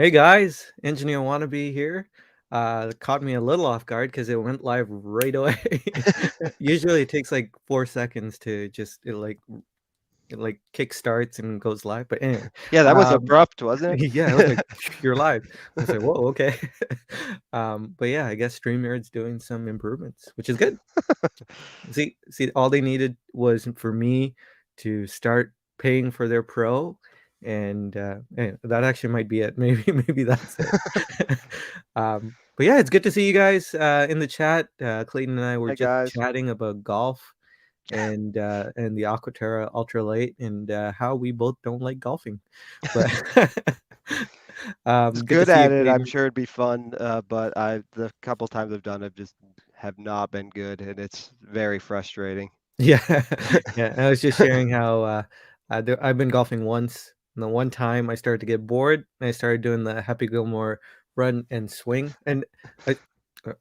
Hey guys, Engineer Wannabe here. Caught me a little off guard because it went live right away. Usually it takes like 4 seconds to just it kick starts and goes live. But anyway, Yeah, that was um, abrupt, wasn't yeah, it was it? like you're live. I was like, whoa, okay. But yeah, I guess StreamYard's doing some improvements, which is good. See, all they needed was for me to start paying for their pro, and that actually might be it. Maybe that's it. But yeah, it's good to see you guys in the chat. Clayton and I were Hey just guys. chatting about golf and the Aquaterra Ultralight and how we both don't like golfing. But It's good to good see at you, it. I'm Clayton. sure it'd be fun, but the couple times I've done, I've just have not been good, and it's very frustrating. Yeah, yeah. I was just sharing how I've been golfing once, and the one time I started to get bored, and I started doing the Happy Gilmore run and swing, and I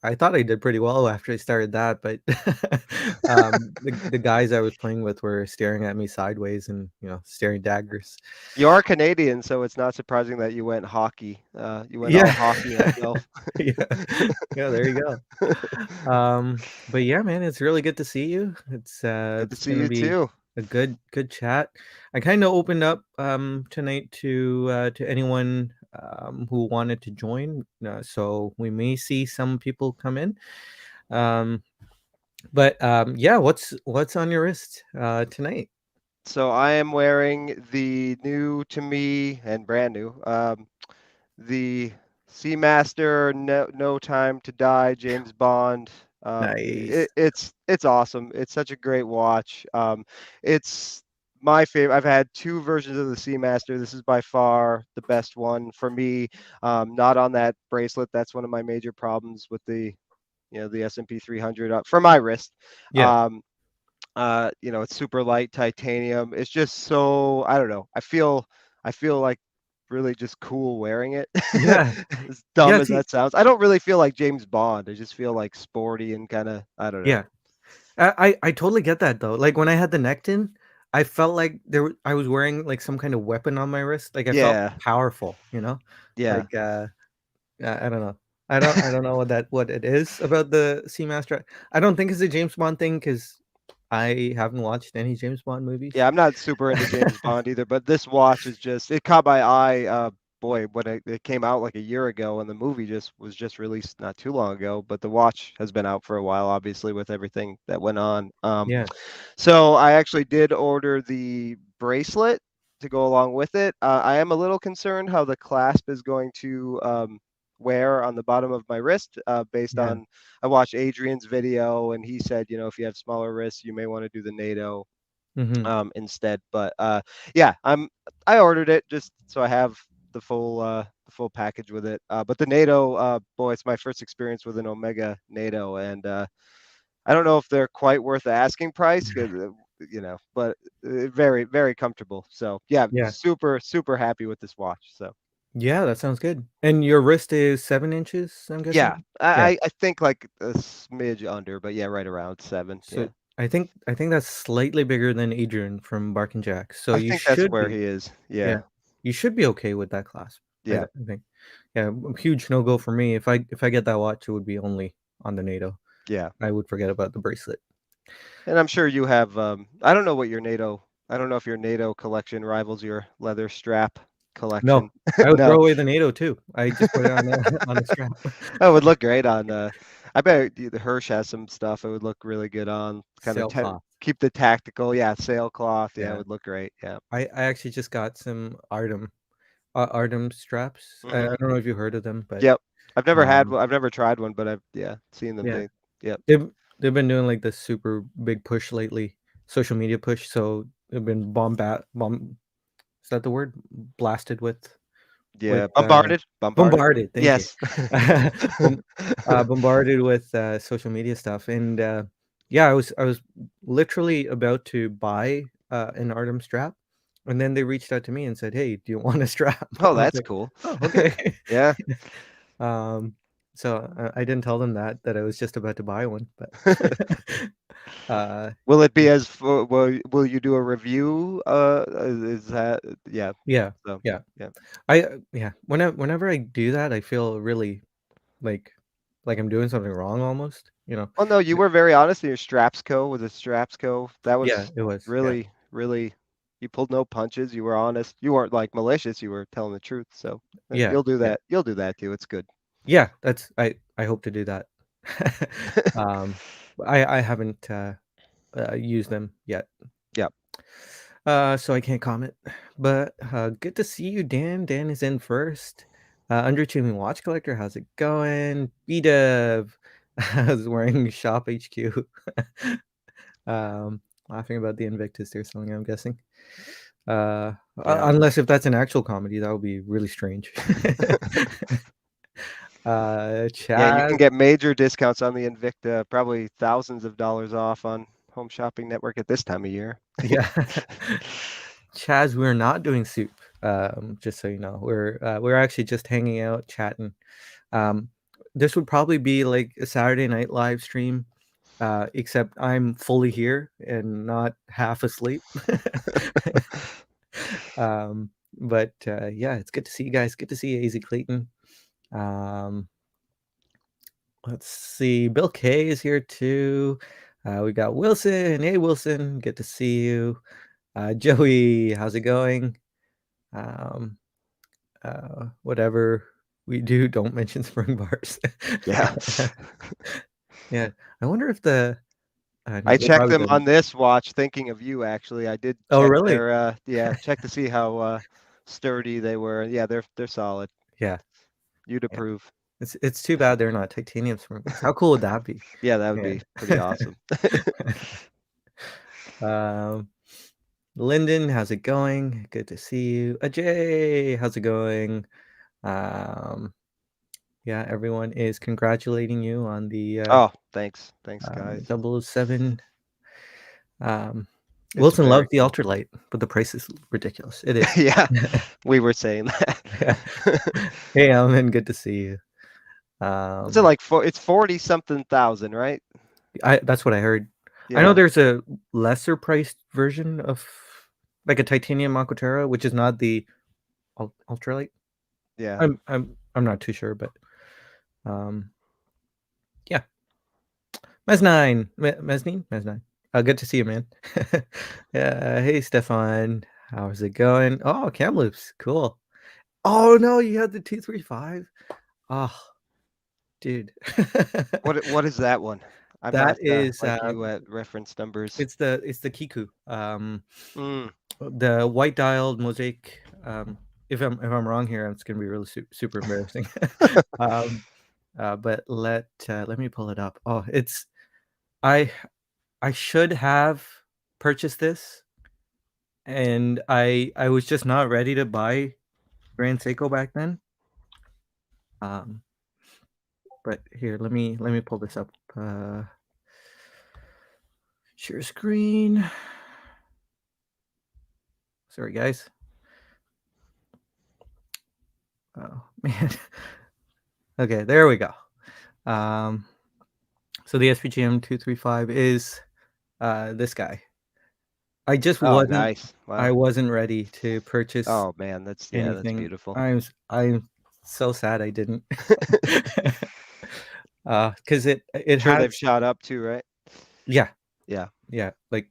I thought I did pretty well after I started that, but the guys I was playing with were staring at me sideways and staring daggers. You are Canadian, so it's not surprising that you went hockey. You went all Yeah, hockey on golf. yeah, yeah. There you go. But yeah, man, it's really good to see you. Good to It's see gonna you be too. a good chat. I kind of opened up tonight to anyone who wanted to join, so we may see some people come in. Um, but yeah, what's on your wrist tonight? So I am wearing the new to me and brand new, the Seamaster No Time to Die James Bond. Nice. It's awesome. It's such a great watch. It's my favorite. I've had two versions of the Seamaster. This is by far the best one for me. Not on that bracelet. That's one of my major problems with the S&P 300 for my wrist. Yeah. Um, it's super light titanium. It's just so, I don't know. I feel like really just cool wearing it. Yeah. As Yeah. dumb as See. that sounds. I don't really feel like James Bond. I just feel like sporty and kind of, I don't know. Yeah. I totally get that though. Like when I had the Nectin, I felt like I was wearing like some kind of weapon on my wrist. Like I felt Yeah. powerful, you know? Yeah. Like I don't know. I don't know what it is about the Seamaster. I don't think it's a James Bond thing because I haven't watched any James Bond movies. Yeah, I'm not super into James Bond either, but this watch is just it caught my eye. Boy, when it came out like a year ago, and the movie just was just released not too long ago. But the watch has been out for a while, obviously, with everything that went on. Yeah. So I actually did order the bracelet to go along with it. I am a little concerned how the clasp is going to wear on the bottom of my wrist, based Yeah. on I watched Adrian's video, and he said, if you have smaller wrists, you may want to do the NATO Hmm. instead. But yeah, I ordered it just so I have the full package with it. But the NATO, boy, it's my first experience with an Omega NATO, and I don't know if they're quite worth the asking price, 'cause, but very very comfortable. So yeah, Yeah. super super happy with this watch. So Yeah, that sounds good. And your wrist is 7 inches, I'm yeah, guessing? Yeah. I think like a smidge under, but yeah, right around 7. So Yeah, I think that's slightly bigger than Adrian from Bark and Jack. So I you think that's should where be. he is. Yeah. Yeah, You should be okay with that clasp. yeah. I think. Yeah, huge no go for me. If I get that watch, it would be only on the NATO. Yeah. I would forget about the bracelet. And I'm sure you have, I don't know what your NATO, I don't know if your NATO collection rivals your leather strap No, collection. I would throw No, away the NATO too. I just put it on a on a strap. that would look great on, I bet the Hirsch has some stuff. It would look really good on kind of Sailcloth. keep the tactical. Yeah. Sailcloth. Yeah. It Yeah. would look great. Yeah. I actually just got some Artem straps. I Hmm. don't know if you heard of them, but Yep. I've never had um one. I've never tried one, but I've, yeah, seen them. yeah. Yep. They've been doing like this super big push lately, social media push. So they've been is that the word? Blasted with Yeah. Bombarded. Bombarded. bombarded. Thank you. Yes. Bom- Bombarded with social media stuff, and yeah, I was literally about to buy an Artem strap, and then they reached out to me and said, "Hey, do you want a strap?" Oh, I was that's like, cool. "Oh, okay." Yeah. um, So I didn't tell them that I was just about to buy one, but uh, Will it be as will you do a review? Is that yeah? yeah, So yeah. yeah. Yeah. Whenever I do that, I feel really like I'm doing something wrong almost. You know? Oh no, you were very honest in your Strapsco with a Strapsco. That Yeah, was it was. Yeah, really, really. You pulled no punches. You were honest. You weren't like malicious. You were telling the truth. So yeah, you'll do yeah, that. You'll do that too. It's good. yeah. That's I hope to do that. um, I haven't used them yet. Yeah. So I can't comment. But good to see you, Dan. Dan is in first. Underachieving Watch Collector, how's it going? B-Dev, I was wearing Shop HQ. Laughing about the Invictus they're selling, I'm guessing. Yeah. Unless if that's an actual comedy, that would be really strange. Yeah. You can Chad, get major discounts on the Invicta. Probably thousands of dollars off on Home Shopping Network at this time of year. yeah. Chaz, we're not doing soup. Just so you know, we're actually just hanging out, chatting. Um, this would probably be like a Saturday night live stream, except I'm fully here and not half asleep. But yeah, it's good to see you guys. Good to see you, AZ Clayton. Um, let's see. Bill K is here too. We got Wilson. Hey, Wilson. Good to see you. Joey, how's it going? Um, Whatever we do, don't mention spring bars. Yeah. Yeah, I wonder if the no, I they checked probably them didn't. on this watch thinking of you actually. I did Oh, check really? their yeah, check to see how sturdy they were. Yeah, they're solid. Yeah, You'd yeah. approve. It's too bad they're not titanium spring bars. How cool would that be? Yeah, that would Yeah. be pretty awesome. um, Lyndon, how's it going? Good to see you. Ajay, how's it going? Um, yeah, everyone is congratulating you on the Oh, thanks. Thanks, guys. 007. It's Wilson very loves the cool. ultralight, but the price is ridiculous. It is. Yeah, we were saying that. Yeah. Hey, Alan, good to see you. What's it Um, like for it's 40 something thousand, right? that's what I heard. I know Yeah. there's a lesser priced version of like a titanium Aquaterra, which is not the ultralight. Yeah. I'm not too sure, but um, yeah. Meznine. Good to see you, man. Yeah. Hey, Stefan. How's it going? Oh, Kamloops. Cool. Oh no, you had the 235. Oh, dude. What is that one? I'm That not is like you at reference numbers. it's the Kiku. Mm, The white dialed mosaic. If I'm wrong here, it's gonna be really super embarrassing. um, but let me pull it up. Oh, it's I I should have purchased this, and I was just not ready to buy Grand Seiko back then. Um, but here, let me pull this up. Share screen. Sorry, guys. Oh man. Okay, there we go. Um, so the SPGM 235 is this guy. I just oh, wasn't nice. I Wow. wasn't ready to purchase Oh man, that's anything. beautiful. I'm so sad I didn't. Because it Sure has, they've shot up too, right? yeah, Yeah. yeah, like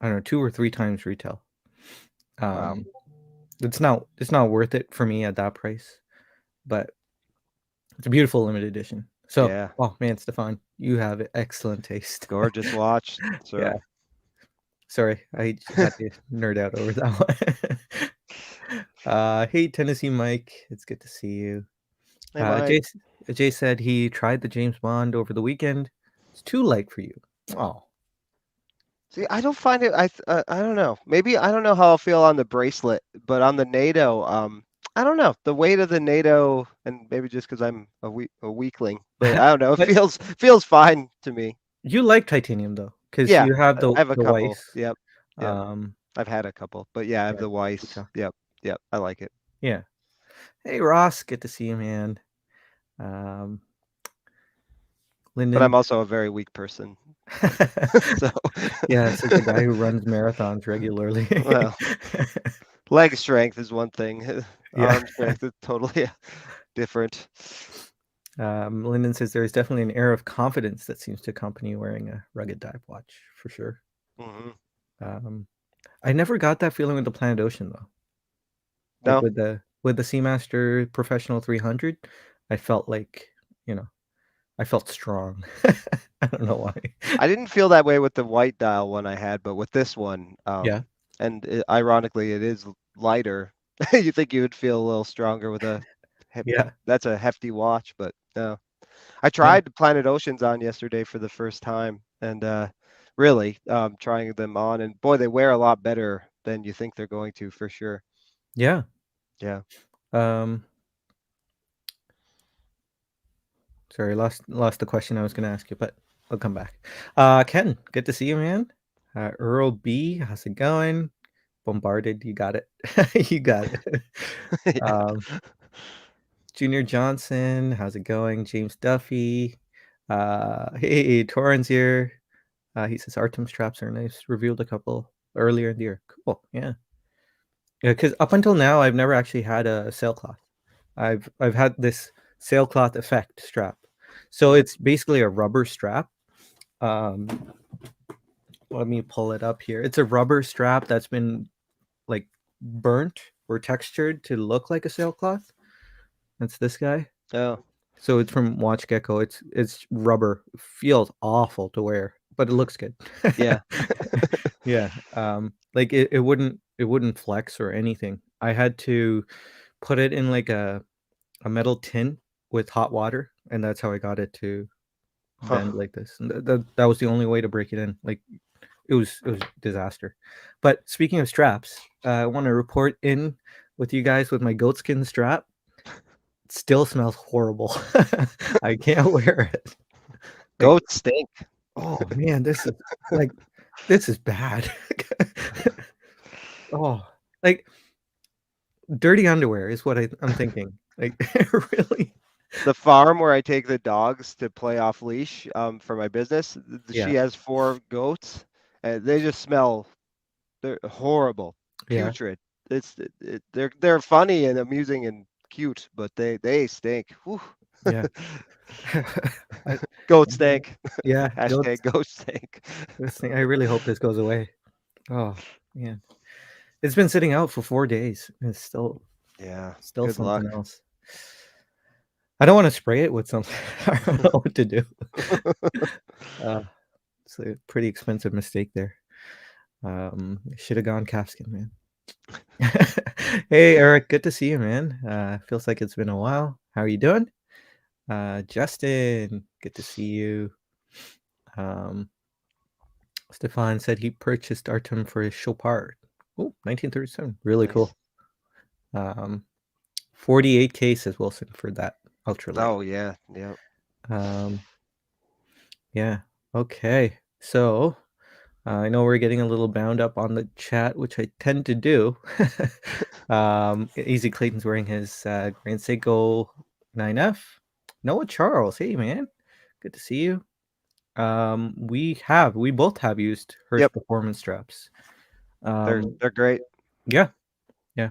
I don't know, 2 or 3 times retail. Wow. Um, it's not worth it for me at that price, but it's a beautiful limited edition. So, Yeah. oh man, Stefan, you have excellent taste. Gorgeous watch, Yeah, sir. sorry, I had to nerd out over that one. Hey, Tennessee Mike, it's good to see you. Hey, Mike. Jay said he tried the James Bond over the weekend. It's too light for you. Oh, See, I don't find it. I don't know. Maybe I don't know how I'll feel on the bracelet, but on the NATO, I don't know. The weight of the NATO, and maybe just because I'm a weakling, but I don't know. It but feels fine to me. you like titanium though, because Yeah, you have I have a the couple. Weiss. Yep, yep. Um, I've had a couple, but yeah, I have yeah, the Weiss. Chuck. Yep, yep. I like it. Yeah. Hey, Ross, good to see you, man. Um, But I'm Lyndon. also a very weak person. So, Yeah, says the guy who runs marathons regularly. well, leg strength is one thing. Yeah. Arm strength is totally different. Lyndon says there is definitely an air of confidence that seems to accompany wearing a rugged dive watch, for sure. Hmm. Um, I never got that feeling with the Planet Ocean though. Like No, with the Seamaster Professional 300, I felt like, you know, I felt strong. I don't know why. I didn't feel that way with the white dial one I had, but with this one, Yeah. and ironically, it is lighter. You think you would feel a little stronger with a Yeah. that's a hefty watch, but no. I Yeah. tried Planet Oceans on yesterday for the first time, and really trying them on, and boy, they wear a lot better than you think they're going to for sure. Yeah. Yeah. Um, sorry, lost the question I was gonna ask you, but I'll come back. Ken, good to see you, man. Earl B, how's it going? Bombarded, you got it. You got it. Um, Yeah. Junior Johnson, how's it going? James Duffy. Hey, Torrens here. He says Artem straps are nice. Revealed a couple earlier in the year. Cool. Yeah. Yeah, because up until now I've never actually had a sailcloth. I've had this sailcloth effect strap. So Mhm. it's basically a rubber strap. Um, let me pull it up here. It's a rubber strap that's been like burnt or textured to look like a sailcloth. That's this guy. Oh, So it's from Watch Gecko. It's rubber. It feels awful to wear, but it looks good. yeah. Yeah. Like it wouldn't flex or anything. I had to put it in like a metal tin with hot water, and that's how I got it to Huh. bend like this. And that was the only way to break it in. Like it was disaster. But speaking of straps, I want to report in with you guys with my goatskin strap. It still smells horrible. I can't wear it. Like, Goats stink. oh man, like this is bad. Oh, like dirty underwear is what I'm thinking. Like really? The farm where I take the dogs to play off leash for my business, she Yeah, has 4 goats, and they just smell. They're horrible, yeah, putrid. They're funny and amusing and cute, but they stink. Whew. yeah. I, Goat stink. yeah, Hashtag goat stink. this thing. I really hope this goes away. Oh man, it's been sitting out for 4 days. It's Yeah. still Good luck. something else. I don't want to spray it with something. I don't know what to do. Uh, it's a pretty expensive mistake there. Should have gone calfskin, man. Hey, Eric, good to see you, man. Feels like it's been a while. How are you doing? Justin, good to see you. Um, Stefan said he purchased Artem for his Chopard. Oh, 1937. Really Nice. cool. 48K says Wilson for that ultralight. Oh yeah. Yeah. Um, yeah. Okay. So I know we're getting a little bound up on the chat, which I tend to do. Easy Clayton's wearing his Grand Seiko 9F. Noah Charles, hey man, good to see you. We both have used Hirsch Yep. performance straps. They're Um, they're great. yeah, yeah,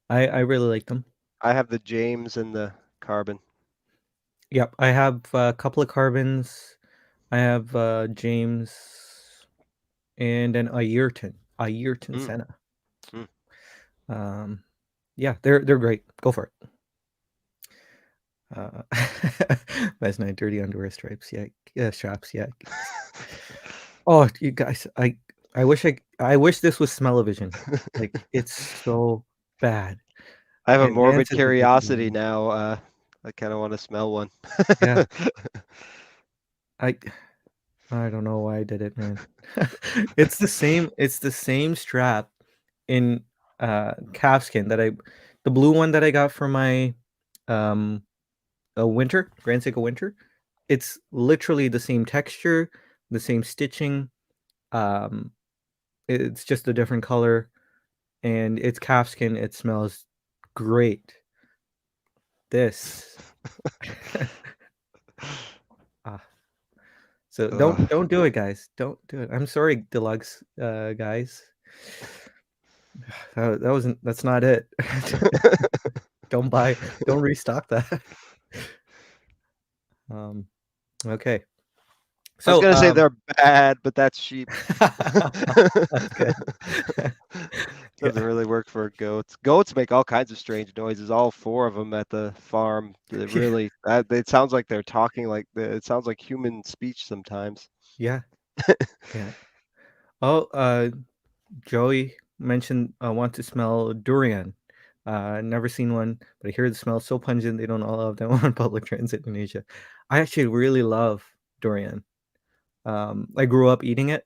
I really like them. I have the James and the carbon. Yep, I have a couple of carbons. I have James and an Ayrton Mm, Senna. mm. Um, yeah, they're great. Go for it. Uh, that's nice dirty underwear stripes. Yeah, straps. Yeah. Oh, you guys, I wish this was smell-o-vision. Like it's so bad. I have a And Vance morbid is a good curiosity one. now. I kind of want to smell one. Yeah, I I don't know why I did it, man. It's the same strap in calfskin that the blue one that I got for my um a winter, Grand Seiko winter. It's literally the same texture, the same stitching. Um it's just a different color and it's calfskin. It smells great. This ah. So Ugh. don't do it, guys. Don't do it. I'm sorry, deluxe guys. That wasn't. That's not it. Don't buy. Don't restock that. Um. Okay. I was So gonna say they're bad, but that's cheap. that's good. Doesn't Yeah. really work for goats. Goats make all kinds of strange noises. All four of them at the farm. They Yeah. really. It sounds like they're talking. It sounds like human speech sometimes. Yeah. Yeah. Oh, Joey mentioned want to smell durian. Never seen one, but I hear the smell is so pungent they don't allow them on public transit in Asia. I actually really love durian. I grew up eating it,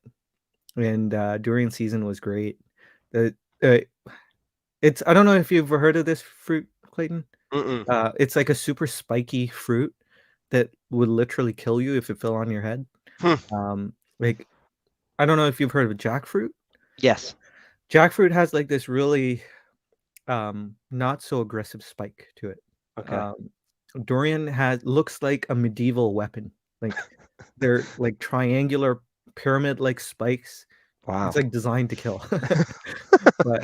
and durian season was great. The uh, it's I don't know if you've ever heard of this fruit, Clayton. Mm-mm. It's like a super spiky fruit that would literally kill you if it fell on your head. Hmm. Like I don't know if you've heard of jackfruit. Yes. Jackfruit has like this really not so aggressive spike to it. Okay. Um, Durian has looks like a medieval weapon. Like they're like triangular pyramid-like spikes. It's Wow. like designed to kill. But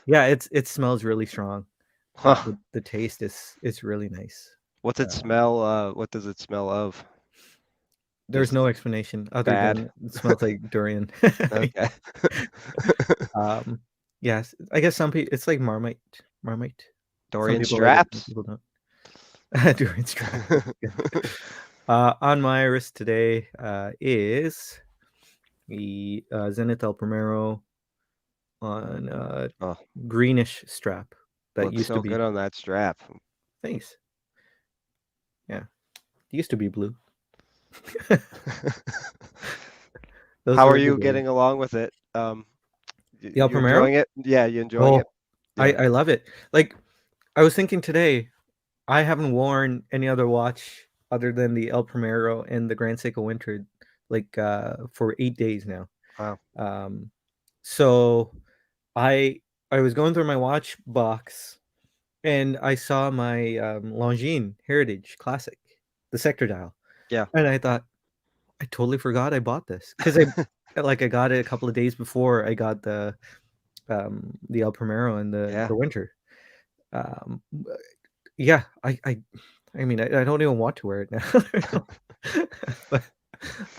yeah, it smells really strong. But Huh. the taste is really nice. What's it Um, smell? What does it smell of? there's Just no explanation other bad. than it smells like durian. Okay. Um, yes, I guess some people it's like Marmite. Some Dorian people like it, some straps. people don't. Durian strap. Good. On my wrist today is the Zenith El Primero on Oh, greenish strap that looks used to so be. good on that strap. Thanks. Yeah, it used to be blue. Those How are were the you days. getting along with it? The El You Primero? enjoying it? Yeah, you enjoying it? Oh, Yeah. I love it. Like I was thinking today, I haven't worn any other watch other than the El Primero and the Grand Seiko Winter like for 8 days now. Wow. Um, so I I was going through my watch box and I saw my Longines Heritage Classic, the sector dial, Yeah. and I thought I totally forgot I bought this because I got it a couple of days before I got the El Primero and Yeah. the Winter. Um, yeah, I mean I don't even want to wear it now,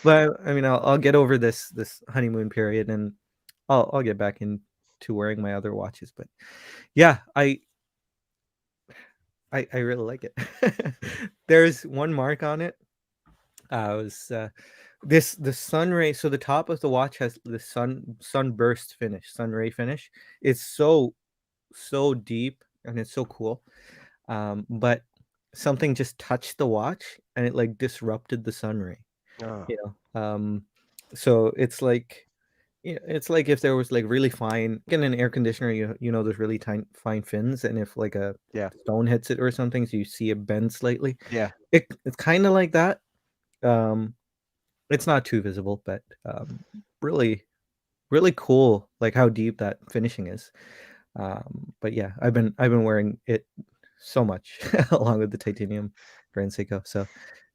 but I mean I'll get over this honeymoon period and I'll get back into wearing my other watches. But yeah, I really like it. There's one mark on it. Was this the sun ray? So the top of the watch has the sunburst finish, sun ray finish. It's so deep and it's so cool. But something just touched the watch and it like disrupted the sun ray. Oh, You so it's like if there was like really fine in an air conditioner, you know there's really tiny fine fins, and if like a yeah. stone hits it or something, so you see it bend slightly. Yeah. It's kind of like that. Um, it's not too visible, but really really cool, like how deep that finishing is. But yeah, I've been wearing it so much along with the titanium Grand Seiko. So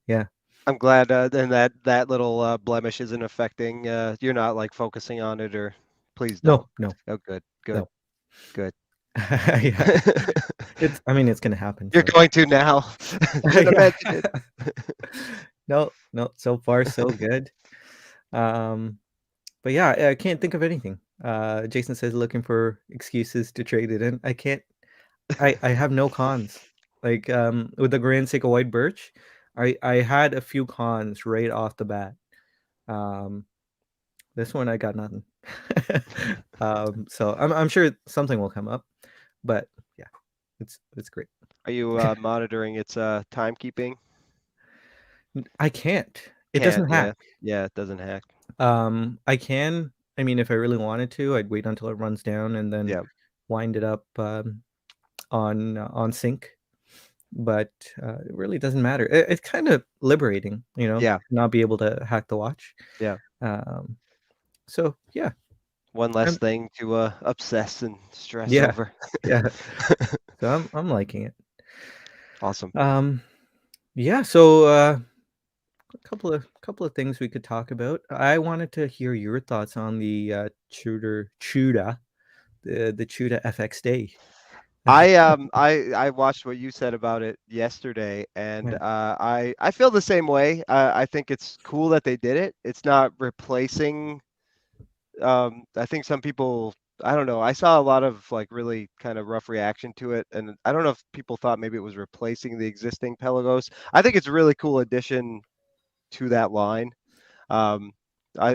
yeah, I'm glad then that little blemish isn't affecting you're not like focusing on it or please don't. no, no, Oh, good. Good. no. Good. Yeah, I mean, it's gonna happen. You're So going to now. Shouldn't yeah. have mentioned it. No, no, so far so good. Um, but yeah, I can't think of anything. Jason says looking for excuses to trade it in. I can't. I have no cons. Like with the Grand Seiko White Birch, I had a few cons right off the bat. Um, this one I got nothing. So I'm sure something will come up, but yeah, it's great. Are you monitoring its timekeeping? I can't. It Can't, doesn't yeah. hack. Yeah, it doesn't hack. I can. I mean, if I really wanted to, I'd wait until it runs down and then Yeah. wind it up on sync. But it really doesn't matter. It's kind of liberating, Yeah. not be able to hack the watch. Yeah. Um, so yeah, One less I'm, thing to obsess and stress yeah, over. yeah. So I'm liking it. Awesome. Um, yeah. So a couple of things we could talk about. I wanted to hear your thoughts on the the Tudor FXD. I watched what you said about it yesterday, and Yeah, I feel the same way. I think it's cool that they did it. It's not replacing. I think some people, I don't know. I saw a lot of like really kind of rough reaction to it, and I don't know if people thought maybe it was replacing the existing Pelagos. I think it's a really cool addition to that line. Um,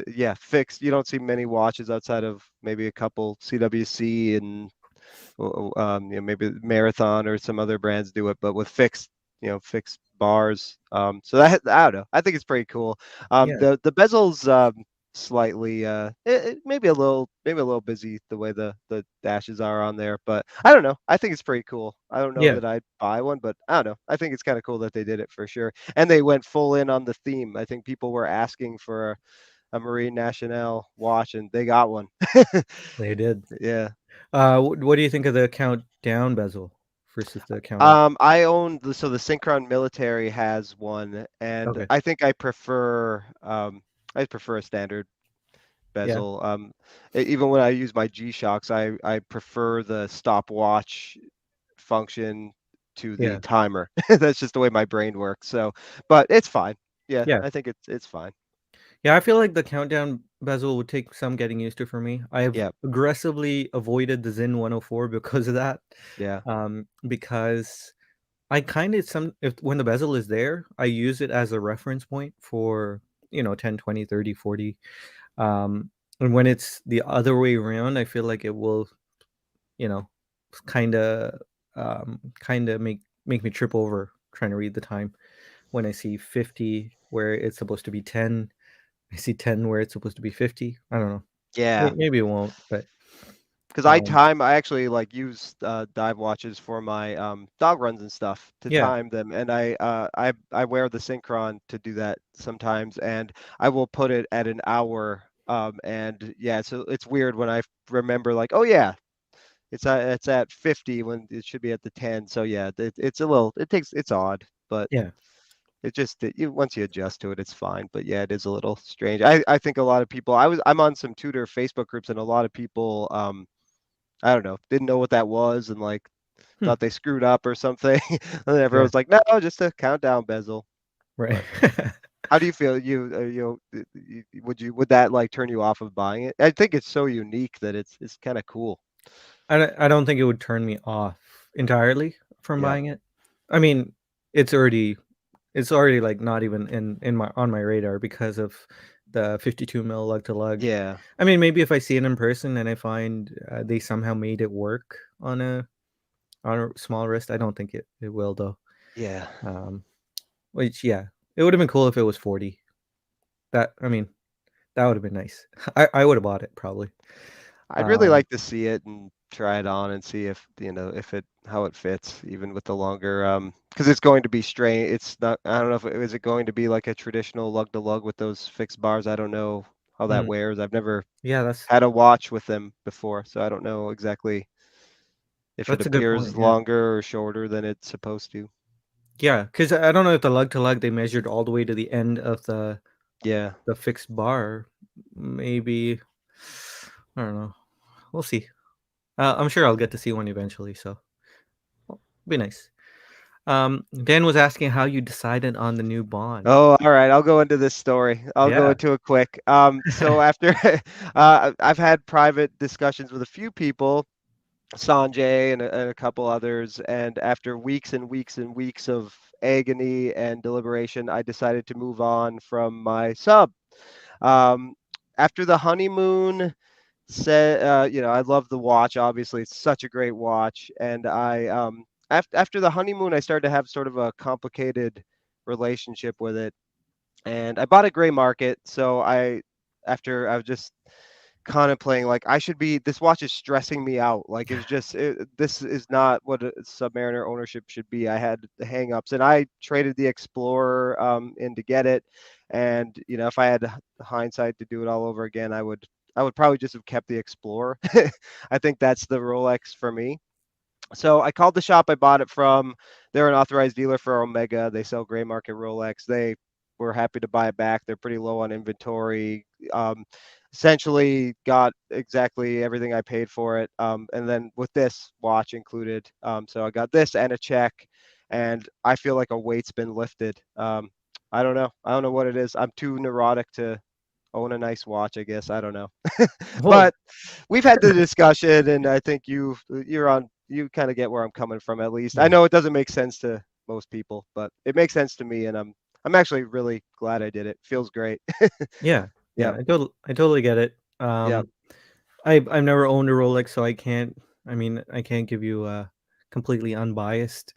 yeah, fixed. You don't see many watches outside of maybe a couple CWC and maybe Marathon or some other brands do it, but with fixed, fixed bars. So that I don't know. I think it's pretty cool. yeah, The bezel's slightly maybe a little busy the way the dashes are on there, but I don't know. I think it's pretty cool. I don't know yeah. that I'd buy one, but I don't know. I think it's kind of cool that they did it for sure, and they went full in on the theme. I think people were asking for a Marine Nationale watch, and they got one. They did. Yeah. What do you think of the countdown bezel versus the count up? I own the Synchron Military has one, and Okay. I think I prefer a standard Yeah. bezel. Even when I use my G-Shocks, I prefer the stopwatch function to the Yeah. timer. That's just the way my brain works. So, but it's fine. Yeah, Yeah. I think it's fine. Yeah, I feel like the countdown bezel would take some getting used to for me. I have Yeah, aggressively avoided the Zin 104 because of that. yeah, Because I kind of some if when the bezel is there, I use it as a reference point for, 10, 20, 30, 40. And when it's the other way around, I feel like it will, you know, kind of make me trip over trying to read the time when I see 50 where it's supposed to be 10. I see 10 where it's supposed to be 50. I don't know. yeah. Maybe it won't, but Because um, I actually like use dive watches for my dog runs and stuff to yeah. time them, and I wear the Synchron to do that sometimes, and I will put it at an hour. And yeah, so it's weird when I remember like, oh yeah, it's at 50 when it should be at the 10. So yeah, it's a little it's odd, but Yeah. once you adjust to it, it's fine. But yeah, it is a little strange. I think a lot of people I'm on some Tudor Facebook groups, and a lot of people I don't know, didn't know what that was and like Hmm. thought they screwed up or something. And then Yeah. everyone's like, no, just a countdown bezel. Right. But how do you feel? Would that like turn you off of buying it? I think it's so unique that it's kind of cool. I don't think it would turn me off entirely from Yeah. buying it. I mean, it's already it's already like not even in my on my radar because of the 52 mil lug to lug. Yeah. I mean, maybe if I see it in person and I find they somehow made it work on a small wrist, I don't think it will though. Yeah. Um, which yeah, it would have been cool if it was 40. That I mean, that would have been nice. I would have bought it probably. I'd really Um, like to see it and try it on and see if, if it how it fits even with the longer because it's going to be strain. It's not I don't know if is it going to be like a traditional lug to lug with those fixed bars. I don't know how that mm, wears. I've never yeah, had a watch with them before, so I don't know exactly if it that's a good point. appears Yeah. longer or shorter than it's supposed to. Yeah, because I don't know if the lug to lug they measured all the way to the end of Yeah. the fixed bar. Maybe I don't know. We'll see. I'm sure I'll get to see one eventually, so well, be nice. Dan was asking how you decided on the new bond. Oh, all right. I'll go into this story. I'll go Yeah. into it quick. So after I've had private discussions with a few people, Sanjay and a couple others, and after weeks and weeks and weeks of agony and deliberation, I decided to move on from my sub. Um, After the honeymoon, said I love the watch. Obviously, it's such a great watch, and I after the honeymoon, I started to have sort of a complicated relationship with it, and I bought a gray market. So after I was just contemplating like I should be this watch is stressing me out. Like this is not what a Submariner ownership should be. I had the hangups, and I traded the Explorer in to get it. And if I had hindsight to do it all over again, I would probably just have kept the Explorer. I think that's the Rolex for me. So I called the shop I bought it from. They're an authorized dealer for Omega. They sell gray market Rolex. They were happy to buy it back. They're pretty low on inventory. Um, Essentially got exactly everything I paid for it. And then with this watch included, so I got this and a check, and I feel like a weight's been lifted. I don't know. I don't know what it is. I'm too neurotic to own a nice watch, I guess. I don't know. Well, But we've had the discussion, and I think you kind of get where I'm coming from at least. I yeah, know it doesn't make sense to most people, but it makes sense to me, and I'm actually really glad I did it. Feels great. yeah, yeah. Yep. I totally get it. Yep. I've never owned a Rolex, so I can't. I mean, I can't give you a completely unbiased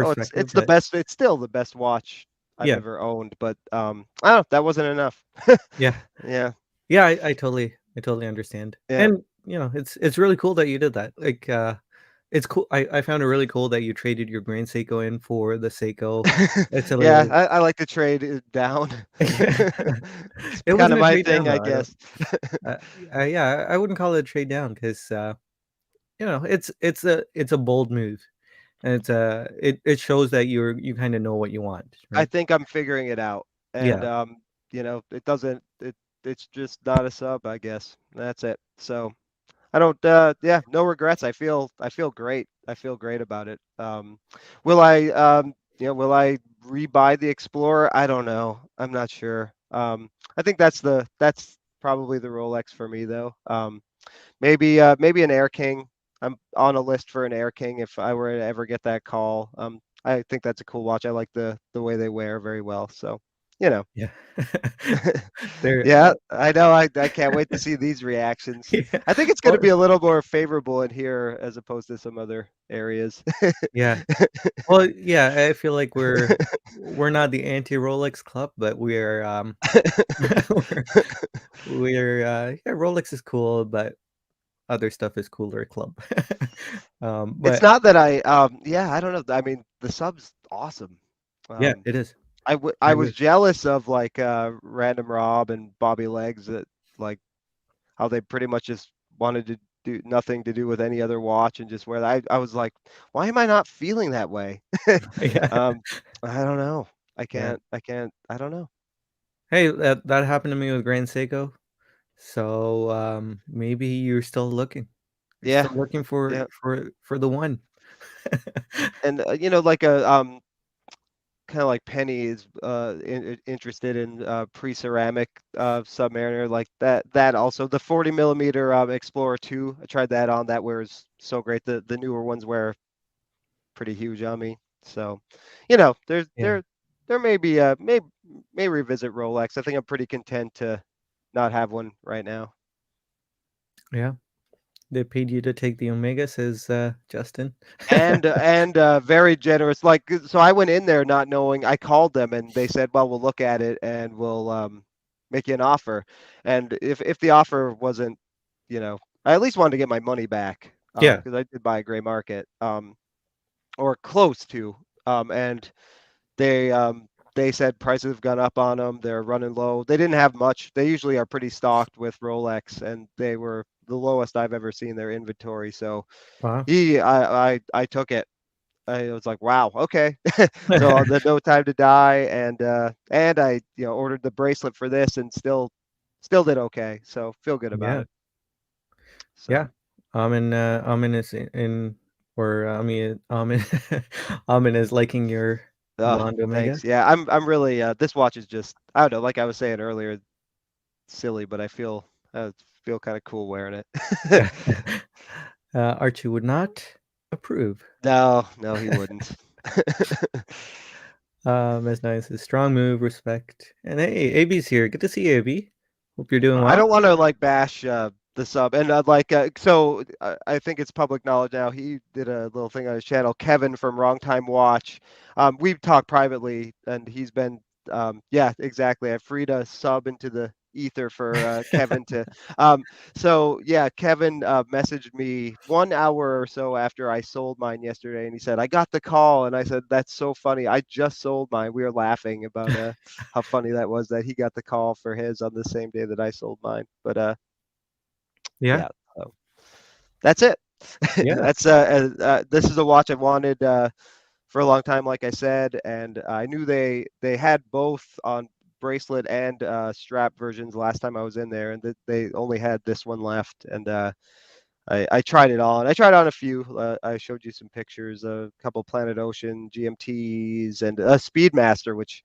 Oh, it's perspective, it's the but best. It's still the best watch I've yeah, ever owned, but I don't know, that wasn't enough. yeah, Yeah. yeah. I totally understand, Yeah. and it's really cool that you did that. Like, it's cool. I found it really cool that you traded your Grand Seiko in for the Seiko. It's a Yeah, little. I like to trade it down. It's It kind of wasn't a my trade down thing, I though. I don't. guess. Yeah, I wouldn't call it a trade down because it's a bold move, and it shows that you kind of know what you want, I right? think I'm figuring it out, and Yeah, it doesn't. It's just not a sub, I guess. That's it. So I don't. Yeah, no regrets. I feel great. I feel great about it. Will I? Will I rebuy the Explorer? I don't know. I'm not sure. I think that's probably the Rolex for me though. Maybe an Air King. I'm on a list for an Air King if I were to ever get that call. I think that's a cool watch. I like the way they wear very well. So, you know. yeah. There, Yeah, I know. I can't wait to see these reactions. yeah. I think it's going to Well, be a little more favorable in here as opposed to some other areas. yeah. Well, yeah. I feel like we're not the anti-Rolex club, but we're we're yeah. Rolex is cool, but other stuff is cooler club. It's But not that yeah, I don't know. I mean, the sub's awesome. yeah, Um, it is. I I was agree. jealous of like Random Rob and Bobby Legs that like how they pretty much just wanted to do nothing to do with any other watch and just wear that. I was like, why am I not feeling that way? Yeah, um, I don't know. yeah. I don't know. Hey, that happened to me with Grand Seiko. So, maybe you're still looking. You're Yeah, still looking for yeah. the one. And like a kind of like Penny is interested in pre-ceramic Submariner like that also the 40 millimeter Explorer 2. I tried that on. That wears so great. The newer ones wear pretty huge on me. So, there's Yeah, there may be may revisit Rolex. I think I'm pretty content to not have one right now. yeah. They paid you to take the Omega, says, Justin. And very generous. Like so, I went in there not knowing. I called them and they said, "Well, we'll look at it and we'll make you an offer." And if the offer wasn't, I at least wanted to get my money back Yeah. because I did buy a gray market or close to. And they said prices have gone up on them. They're running low. They didn't have much. They usually are pretty stocked with Rolex, and they were the lowest I've ever seen their inventory. So Wow. I took it. I was like, wow, okay. So the No Time to Die, and I ordered the bracelet for this, and still did okay. So feel good about Yeah, it. yeah. So Amin is in or Amin Amin is liking your oh, blonde Omega. thanks. Yeah, I'm really this watch is just I don't know. Like I was saying earlier, silly, but I feel kind of cool wearing it. Yeah. Archie would not approve. No, no, he wouldn't. As nice as strong move, respect. And hey, AB's here. Good to see you, AB. Hope you're doing I well. don't want to like bash the sub, and I think it's public knowledge now. He did a little thing on his channel. Kevin from Wrong Time Watch. We've talked privately, and he's been yeah, exactly. I freed a sub into the ether for Kevin to. So yeah, Kevin messaged me 1 hour or so after I sold mine yesterday, and he said I got the call, and I said that's so funny. I just sold mine. We were laughing about how funny that was that he got the call for his on the same day that I sold mine. But Yeah, yeah, that's it. yeah, That's this is a watch I wanted for a long time, like I said, and I knew they had both on bracelet and strap versions last time I was in there, and that they only had this one left. And I tried it on. I tried on a few. I showed you some pictures, a couple Planet Ocean GMTs and a Speedmaster, which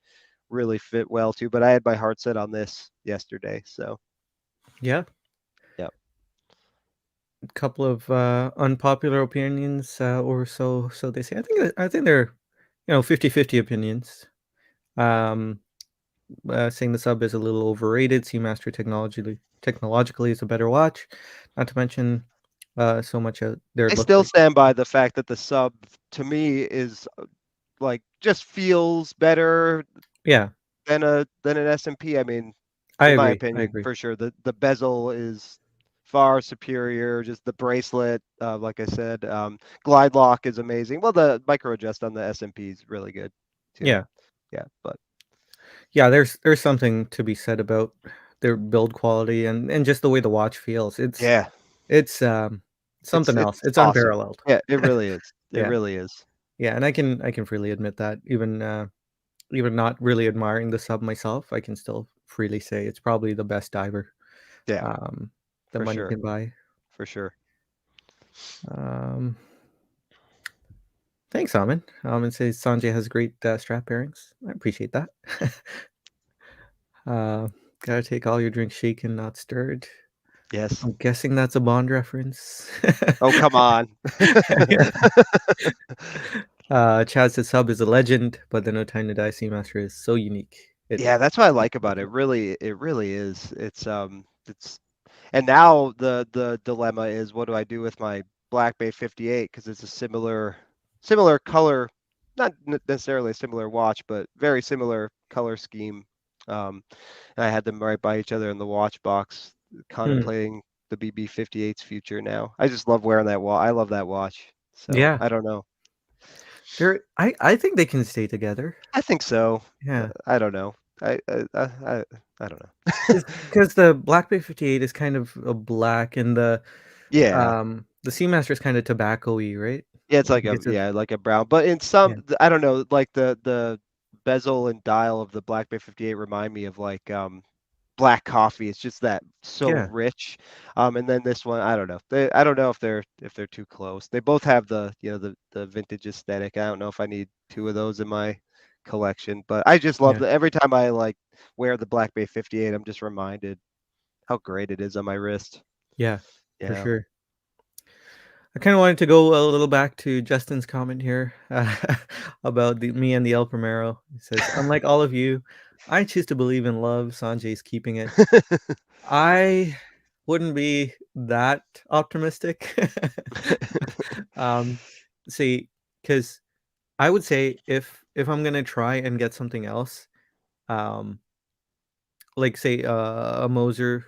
really fit well too. But I had my heart set on this yesterday, so Yeah. yeah. A couple of unpopular opinions, or so they say. I think they're 50-50 opinions. Um, saying the sub is a little overrated. Seamaster technologically is a better watch. Not to mention, so much there I looks still like. stand by the fact that the sub to me is like just feels better Yeah, than an S&P. I mean, I in my agree. I opinion, agree. for sure. The bezel is far superior. Just the bracelet, like I said, glide lock is amazing. Well, the micro adjust on the S&P is really good too. Yeah, Yeah, but yeah. There's something to be said about their build quality and just the way the watch feels. yeah, It's something it's else. It's awesome. unparalleled. Yeah, it really is. It Yeah, really is. yeah. And I can freely admit that. Even not really admiring the sub myself, I can still freely say it's probably the best diver Yeah, um, that for money sure. can buy. For sure. Um, Thanks, Amin. Amin says Sanjay has great strap pairings. I appreciate that. uh, Gotta take all your drinks shaken, not stirred. Yes. I'm guessing that's a Bond reference. Oh, come on. Yeah. Chad says sub is a legend, but the No Time to Die Seamaster is so unique. Yeah, that's what I like about it. It really is. It's and now the dilemma is what do I do with my Black Bay 58 because it's a similar color, not necessarily a similar watch, but very similar color scheme. And I had them right by each other in the watch box, Hmm. contemplating the BB 58's future now. I just love wearing that watch. I love that watch. So Yeah, I don't know. I think they can stay together. I think so. Yeah. I don't know. I don't know. Because the Black Bay 58 is kind of a black, and Yeah. the Seamaster is kind of tobacco-y, right? Yeah, it's I like think a it's a yeah, like a brown. But in yeah, I don't know, like the bezel and dial of the Black Bay 58 remind me of like black coffee. It's just that so yeah, rich. And then this one, I don't know. I don't know if they're too close. They both have the the vintage aesthetic. I don't know if I need two of those in my collection, but I just love yeah, the every time I like wear the Black Bay 58, I'm just reminded how great it is on my wrist. yeah, for Yeah. sure. I kind of wanted to go a little back to Justin's comment here about me and the El Primero. He says, "Unlike all of you, I choose to believe in love. Sanjay's keeping it. I wouldn't be that optimistic." um, See, because I would say if I'm gonna try and get something else, um, like say a Moser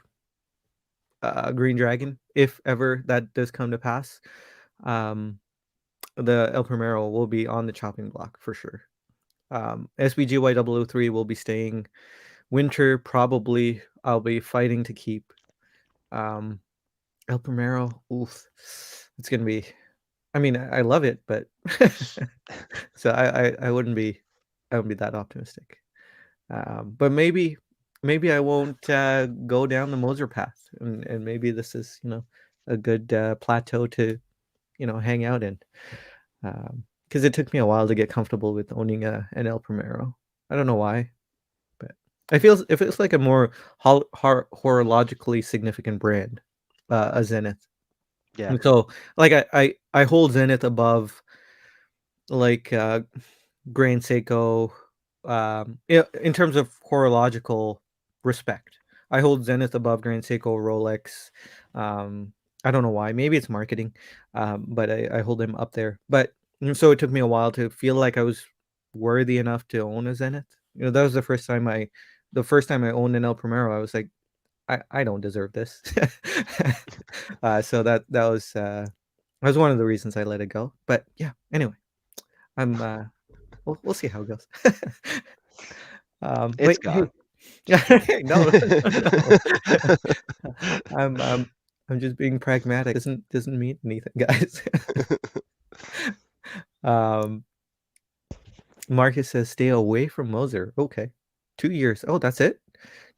Green Dragon, if ever that does come to pass, um, the El Primero will be on the chopping block for sure. SBGY003 will be staying. Winter probably I'll be fighting to keep. Um, El Primero, oof, it's gonna be. I mean, I love it, but so I wouldn't be that optimistic. But maybe I won't go down the Moser path, and maybe this is a good plateau to hang out in. Because it took me a while to get comfortable with owning an El Primero. I don't know why, but it feels like a more horologically significant brand, a Zenith. Yeah. And so, like I hold Zenith above like Grand Seiko, in terms of horological respect. I hold Zenith above Grand Seiko, Rolex. I don't know why. Maybe it's marketing, but I hold him up there. But so it took me a while to feel like I was worthy enough to own a Zenith. That was the first time I owned an El Primero. I was like, I don't deserve this. So that was one of the reasons I let it go. But yeah, anyway, I'm we'll see how it goes. It's But gone. hey, Just kidding. no, no. I'm I'm just being pragmatic. Doesn't mean anything, guys. Um, Marcus says stay away from Moser. Okay. 2 years. Oh, that's it?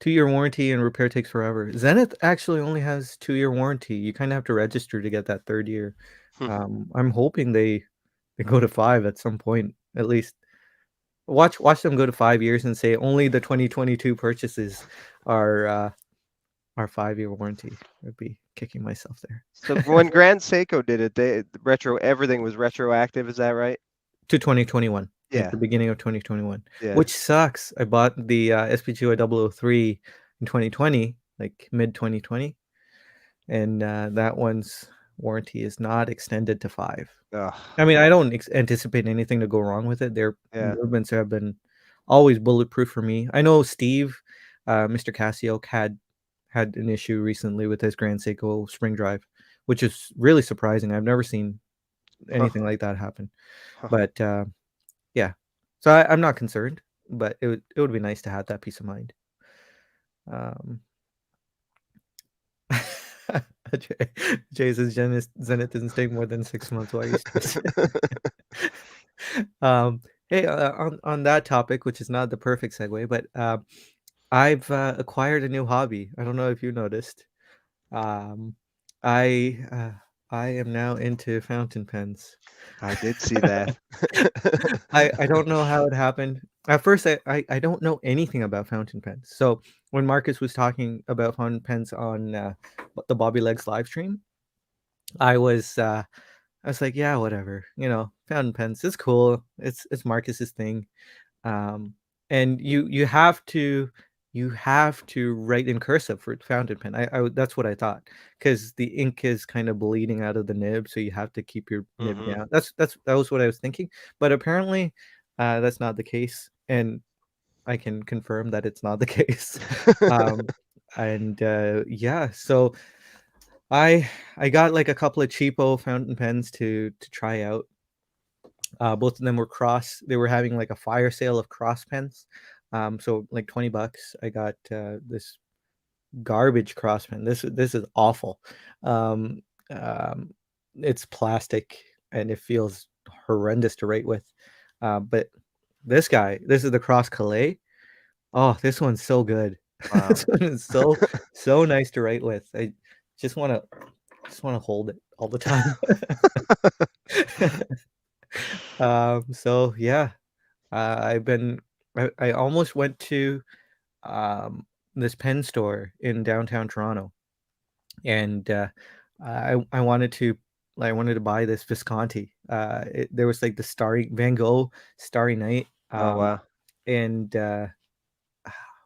2-year warranty and repair takes forever. Zenith actually only has 2-year warranty. You kind of have to register to get that third year. I'm hoping they go to 5 at some point, at least. Watch them go to 5 years and say only the 2022 purchases are 5-year warranty. I'd be kicking myself there. So when Grand Seiko did it, everything was retroactive. Is that right? To 2021, like Yeah. the beginning of 2021, Yeah. which sucks. I bought the SPGY 003 in 2020, like mid 2020, and that one's warranty is not extended to 5. Ugh. I mean, I don't anticipate anything to go wrong with it. Their Yeah. movements have been always bulletproof for me. I know Steve, Mr. Casio, had an issue recently with his Grand Seiko spring drive, which is really surprising. I've never seen Huh. anything like that happen. Huh. But yeah, so I'm not concerned, but it would be nice to have that peace of mind. Jay says Zenith didn't stay more than 6 months. Why are you stressing? Hey, on that topic, which is not the perfect segue, but I've acquired a new hobby. I don't know if you noticed. Um, I am now into fountain pens. I did see that. I don't know how it happened. At first, I don't know anything about fountain pens. So when Marcus was talking about fountain pens on the Bobby Legs live stream, I was like, yeah, whatever. Fountain pens. It's cool. It's Marcus's thing. And you have to write in cursive for fountain pen. That's what I thought, because the ink is kind of bleeding out of the nib, so you have to keep your nib down. That was what I was thinking, but apparently that's not the case, and I can confirm that it's not the case. And yeah, so I got like a couple of cheapo fountain pens to try out. Both of them were cross. They were having like a fire sale of cross pens. So like $20. I got this garbage cross pen. This is awful. Um, um, it's plastic and it feels horrendous to write with. But this is the Cross Calais. Oh, this one's so good. Wow. This one is so nice to write with. I just want to hold it all the time. So yeah, I almost went to this pen store in downtown Toronto, and I wanted to buy this Visconti. There was like the Starry Van Gogh Starry Night, Oh wow. and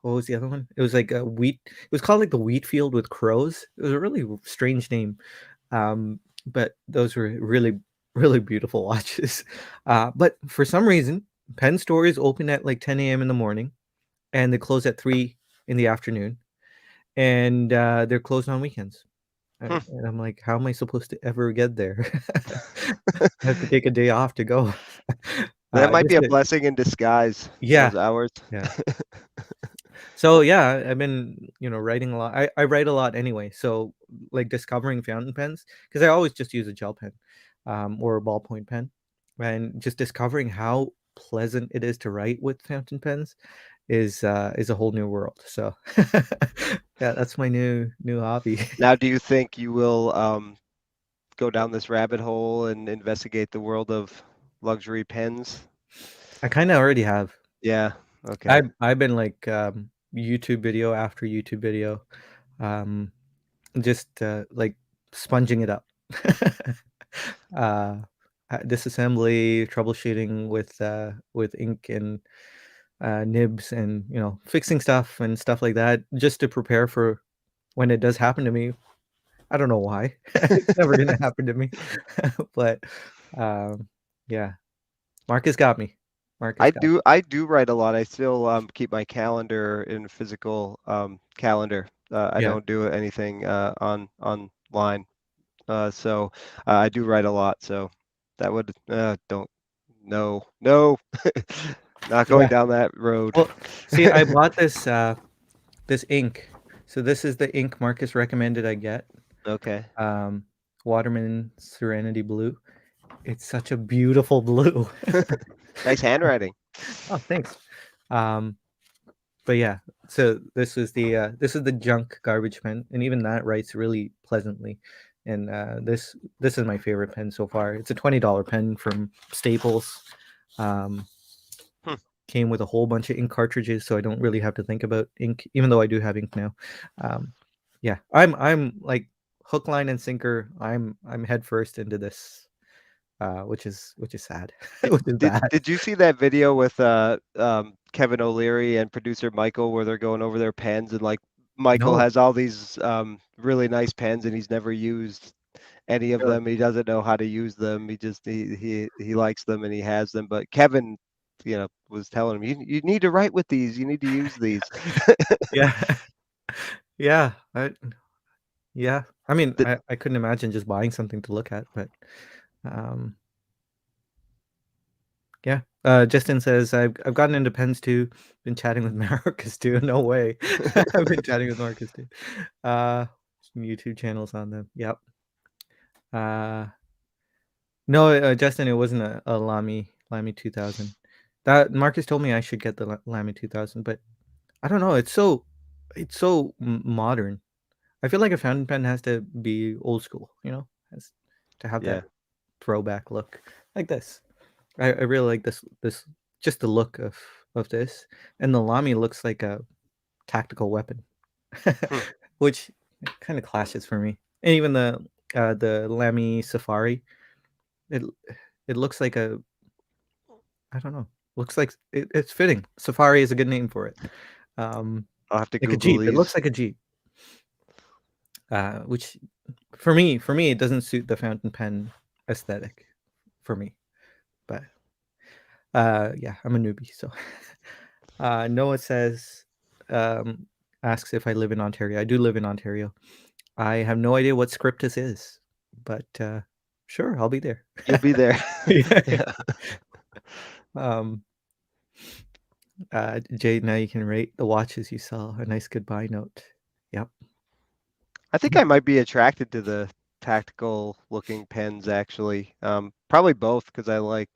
what was the other one? It was like a wheat. It was called like the wheat field with crows. It was a really strange name, but those were really really beautiful watches. But for some reason, pen stores open at like 10 a.m. in the morning, and they close at 3 in the afternoon, and they're closed on weekends. And I'm like, how am I supposed to ever get there? I have to take a day off to go. That might be Just a blessing in disguise, yeah, those hours. yeah. So yeah, I've been writing a lot. I write a lot anyway. So like discovering fountain pens, because I always just use a gel pen, or a ballpoint pen, and just discovering how pleasant it is to write with fountain pens is a whole new world. So yeah, that's my new hobby. Now, do you think you will go down this rabbit hole and investigate the world of luxury pens? I kind of already have. Yeah. Okay. I've been like YouTube video after YouTube video, um, just like sponging it up. uh, Disassembly, troubleshooting with ink and nibs, and fixing stuff and stuff like that, just to prepare for when it does happen to me. I don't know why. It's never gonna happen to me. But yeah, Marcus got me. Marcus got me. I do write a lot. I still keep my calendar in physical calendar. I Yeah. don't do anything online. So I do write a lot. So that would don't no not going Yeah. down that road. Well, see, I bought this ink. So this is the ink Marcus recommended I get. Okay. Um, Waterman Serenity Blue. It's such a beautiful blue. Nice handwriting. Oh, thanks. Um, but yeah, so this is the junk garbage pen, and even that writes really pleasantly. And this is my favorite pen so far. It's a $20 pen from Staples. Um, Hmm. Came with a whole bunch of ink cartridges, so I don't really have to think about ink, even though I do have ink now. Um, yeah, I'm like hook, line, and sinker. I'm head first into this, which is sad, which is Did bad. did you see that video with Kevin O'Leary and producer Michael where they're going over their pens and like Michael No, has all these really nice pens and he's never used any of really. them. He doesn't know how to use them. He just he likes them and he has them. But Kevin, was telling him you need to write with these. You need to use these. Yeah, yeah, yeah. I mean, The- I couldn't imagine just buying something to look at, but um, yeah. Justin says I've gotten into pens too. Been chatting with Marcus too. No way. I've been chatting with Marcus too. Uh, some YouTube channels on them. Yep. Uh, no, Justin, it wasn't a Lamy 2000. That Marcus told me I should get the Lamy 2000, but I don't know. It's so modern. I feel like a fountain pen has to be old school. Has to have yeah. that throwback look like this. I really like this just the look of this, and the Lamy looks like a tactical weapon, Hmm. which kind of clashes for me. And even the Lamy Safari, it it looks like a I don't know. Looks like it's fitting. Safari is a good name for it. Um, I'll have to like a Google Jeep. It looks these. like a Jeep. Which for me, it doesn't suit the fountain pen aesthetic for me. But yeah, I'm a newbie. So Noah says, um, asks if I live in Ontario. I do live in Ontario. I have no idea what Scriptus is, but sure, I'll be there. You'll be there. Yeah. Yeah. Um, Jade, now you can rate the watches you sell. A nice goodbye note. Yep. I think I might be attracted to the tactical looking pens actually. Probably both because I like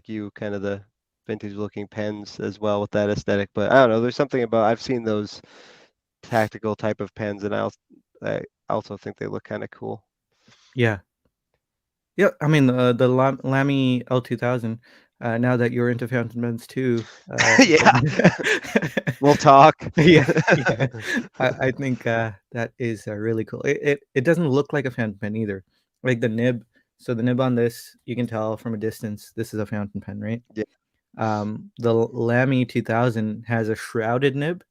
you kind of the vintage looking pens as well with that aesthetic. But I don't know. There's something about I've seen those tactical type of pens and I also think they look kind of cool. Yeah. Yeah. I mean, the Lamy L2000. Now that you're into fountain pens too, Yeah, we'll talk. yeah, yeah. I think that is really cool. It doesn't look like a fountain pen either. Like the nib. So the nib on this, you can tell from a distance this is a fountain pen, right? Yeah. The Lamy 2000 has a shrouded nib,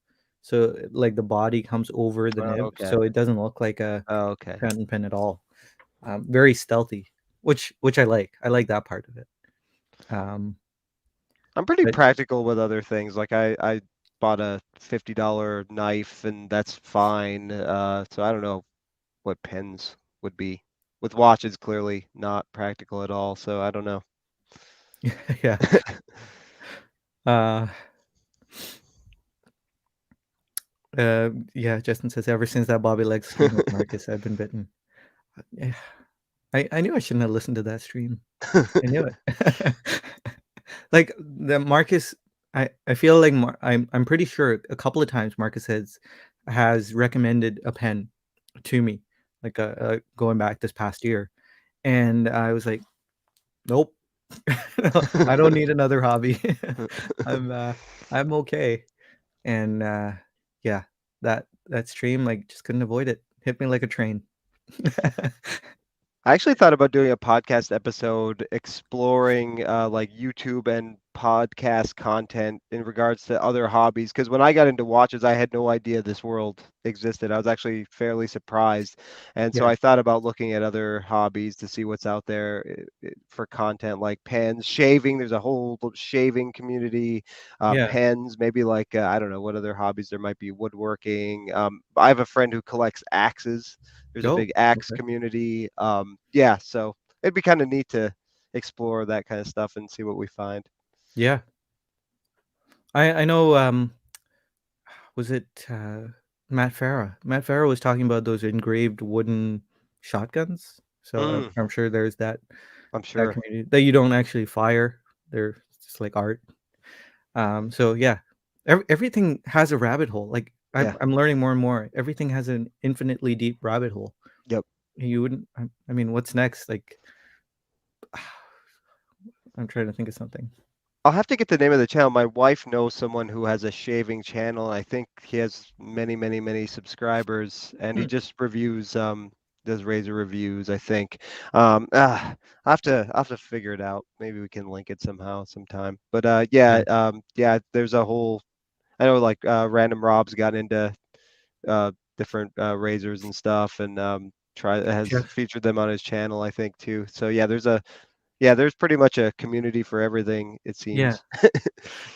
so like the body comes over the Oh, nib, okay. so it doesn't look like a Oh, okay. fountain pen at all. Very stealthy, which I like. I like that part of it. Um, I'm pretty but practical with other things. Like I bought a $50 knife and that's fine. So I don't know what pens would be. With watches, clearly not practical at all. So I don't know. yeah. Uh, yeah, Justin says, "Ever since that Bobby Leg stream with Marcus, I've been bitten." Yeah, I knew I shouldn't have listened to that stream. I knew it. Like, the Marcus I feel like I'm pretty sure a couple of times Marcus has recommended a pen to me, like, going back this past year, and I was like, "Nope. I don't need another hobby. I'm, uh, I'm okay." And, yeah, that stream, like, just couldn't avoid it. Hit me like a train. I actually thought about doing a podcast episode exploring like YouTube and podcast content in regards to other hobbies. Because when I got into watches, I had no idea this world existed. I was actually fairly surprised. And so Yeah. I thought about looking at other hobbies to see what's out there for content like pens, shaving. There's a whole shaving community, Yeah. pens, maybe like, I don't know what other hobbies there might be, woodworking. I have a friend who collects axes. There's a Oh, big axe okay. community. Yeah, so it'd be kind of neat to explore that kind of stuff and see what we find. Yeah. I know, was it, Matt Farah? Matt Farah was talking about those engraved wooden shotguns, so Mm, I'm sure there's that I'm that sure. community that you don't actually fire. They're just like art. So yeah, everything has a rabbit hole. Like Yeah. I'm learning more and more. Everything has an infinitely deep rabbit hole. Yep. You wouldn't. I mean, what's next? Like, I'm trying to think of something. I'll have to get the name of the channel. My wife knows someone who has a shaving channel. I think he has many, many, many subscribers, and he Hmm. just reviews, does razor reviews, I think. I'll have to figure it out. Maybe we can link it somehow, sometime. But Yeah, yeah, there's a whole. I know, like Random Rob's got into different razors and stuff, and has Jeff. featured them on his channel, I think, too. So yeah, there's pretty much a community for everything, it Yeah, seems.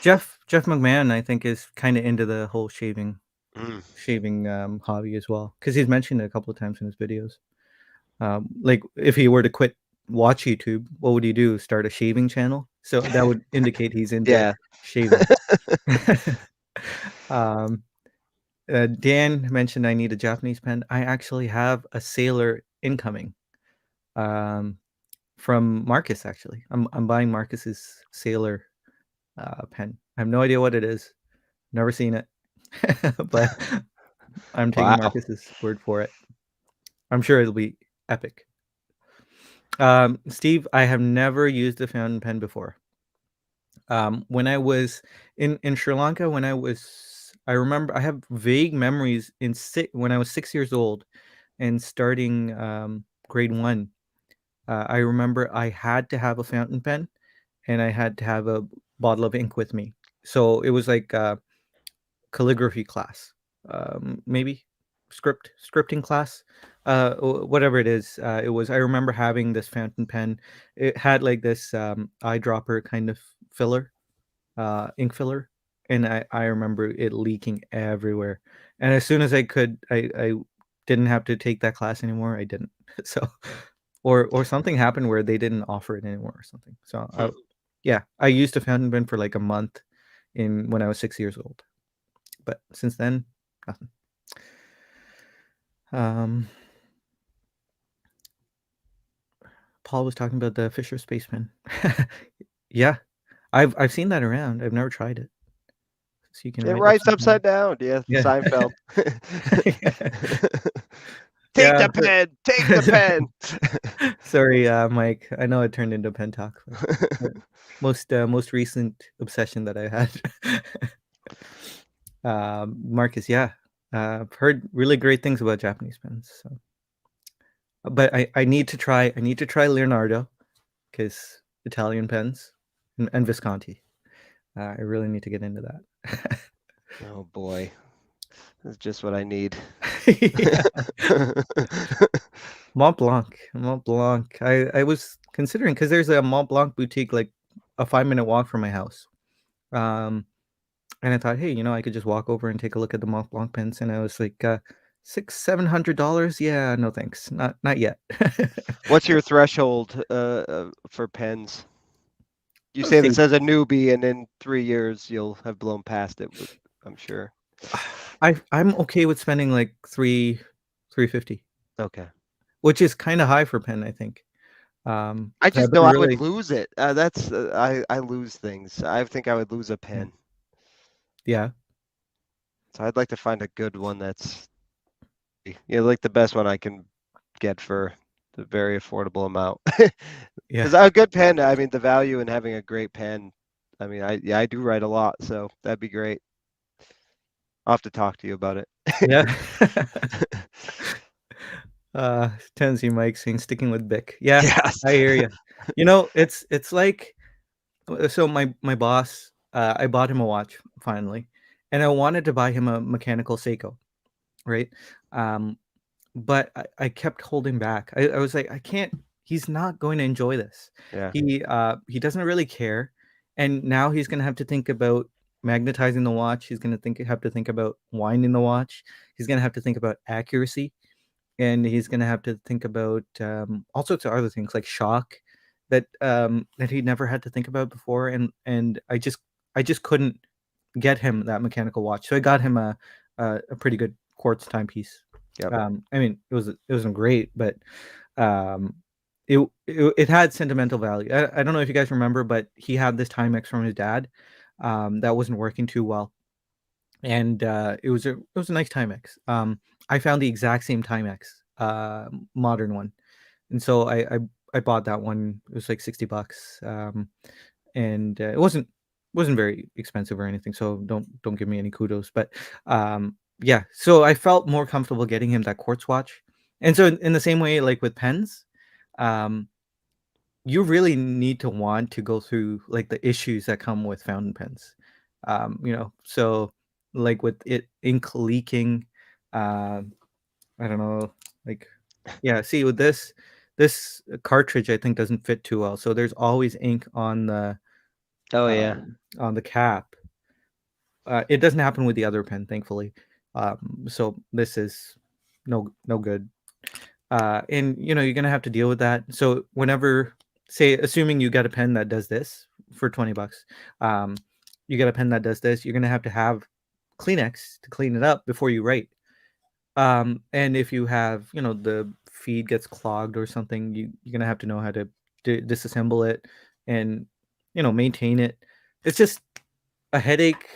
Jeff McMahon, I think, is kind of into the whole Mm. shaving hobby as well, because he's mentioned it a couple of times in his videos. Like if he were to quit watch YouTube, what would he do? Start a shaving channel? So that would indicate he's into Yeah. shaving. um, Dan mentioned I need a Japanese pen. I actually have a Sailor incoming um, from Marcus. Actually, I'm buying Marcus's Sailor pen. I have no idea what it is. Never seen it, but I'm taking Wow. Marcus's word for it. I'm sure it'll be epic. Steve, I have never used a fountain pen before. When I was in Sri Lanka, I remember I have vague memories when I was 6 years old and starting grade one. I remember I had to have a fountain pen and I had to have a bottle of ink with me. So it was like calligraphy class, maybe scripting class, whatever it is. It was. I remember having this fountain pen. It had like this eyedropper kind of filler, ink filler, and I remember it leaking everywhere. And as soon as I didn't have to take that class anymore. I didn't. So, or something happened where they didn't offer it anymore or something. So, yeah, I used a fountain pen for like a month in when I was 6 years old. But since then, nothing. Um, Paul was talking about the Fisher Spaceman. Yeah, I've seen that around. I've never tried it. So you can It write writes upside down. upside down. Yeah, Yeah. Seinfeld. Take Yeah. the pen. Take the pen. Sorry, Mike. I know it turned into pen talk, but most recent obsession that I had. Marcus, yeah. I've heard really great things about Japanese pens. So, but I need to try Leonardo because Italian pens and Visconti. I really need to get into that. Oh boy, that's just what I need. Yeah. Mont Blanc, Mont Blanc. I was considering because there's a Mont Blanc boutique like a 5 minute walk from my house. Um, and I thought, hey, I could just walk over and take a look at the Mont Blanc pens. And I was like, $600-700. Yeah, no thanks, not yet. What's your threshold for pens? You Let's say see. this as a newbie, and in 3 years you'll have blown past it, I'm sure. I'm okay with spending like 350, Okay. which is kind of high for pen, I think. I 'Cause I've just know been I would really, lose it. I lose things. I think I would lose a yeah, pen. yeah, So I'd like to find a good one that's like the best one I can get for the very affordable amount. yeah, Because a good pen, I mean, the value in having a great pen. I mean, I do write a lot, so that'd be great. I'll have to talk to you about yeah. it. Tennessee Mike saying sticking with Bic. Yeah, Yes. I hear you. It's like so my boss. I bought him a watch finally, and I wanted to buy him a mechanical Seiko, right? Um, but I kept holding back. I was like, I can't. He's not going to enjoy this. Yeah. He doesn't really care, and now he's going to have to think about magnetizing the watch. He's going to have to think about winding the watch. He's going to have to think about accuracy, and he's going to have to think about all sorts of other things like shock that he never had to think about before. And I just couldn't get him that mechanical watch, so I got him a pretty good quartz timepiece. Yep. I mean, it wasn't great, but um, it had sentimental value. I don't know if you guys remember, but he had this Timex from his dad, that wasn't working too well, and it was a nice Timex. I found the exact same Timex, modern one, and so I bought that one. It was like $60, and it wasn't very expensive or anything. So don't give me any kudos, but yeah. So I felt more comfortable getting him that quartz watch, and so in the same way, like with pens, um, you really need to want to go through like the issues that come with fountain pens. So like with it ink leaking, um, I don't know, like yeah, see with this cartridge I think doesn't fit too well. So there's always ink Oh yeah. on the cap. It doesn't happen with the other pen, thankfully. So this is no good. And you're gonna have to deal with that. So whenever, say, assuming you get a pen that does this for $20, um, you get a pen that does this, you're gonna have Kleenex to clean it up before you write. And if you have, the feed gets clogged or something, you're gonna have to know how to disassemble it and maintain it. It's just a headache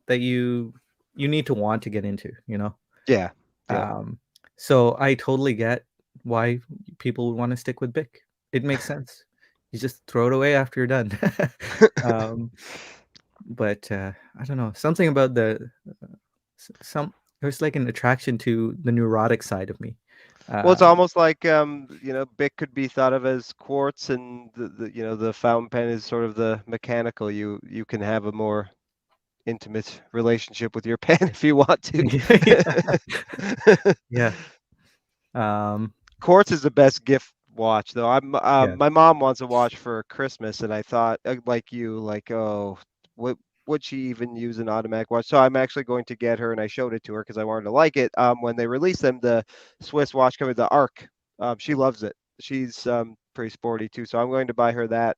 that you need to want to get into. Yeah. Yeah. Um, so I totally get why people would want to stick with Bic. It makes sense. You just throw it away after you're done. um, but I don't know, something about some there's like an attraction to the neurotic side of me. Well, it's Uh, almost like Bic could be thought of as quartz, and the fountain pen is sort of the mechanical. You can have a more intimate relationship with your pen if you want to. yeah. Um, Quartz is the best gift watch, though. yeah. My mom wants a watch for Christmas, and I thought, like you, like, oh, what would she even use an automatic watch? So I'm actually going to get her, and I showed it to her because I wanted to like it. When they released them, the Swiss watch company, the Arc, she loves it. She's pretty sporty too, so I'm going to buy her that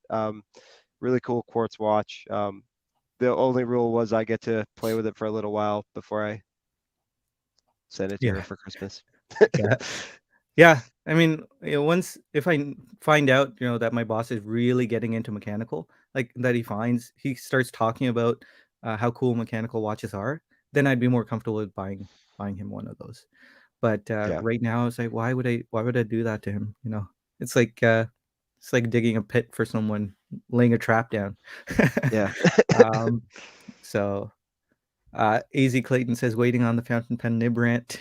really cool quartz watch. The only rule was I get to play with it for a little while before I send it to her Yeah. for Christmas. Yeah. Yeah, I mean, once if I find out, that my boss is really getting into mechanical, like that he starts talking about how cool mechanical watches are, then I'd be more comfortable with buying him one of those. But Yeah. right now, it's like, why would I do that to him? It's like digging a pit for someone, laying a trap down. Yeah. um, so AZ Clayton says, waiting on the fountain pen nib rant.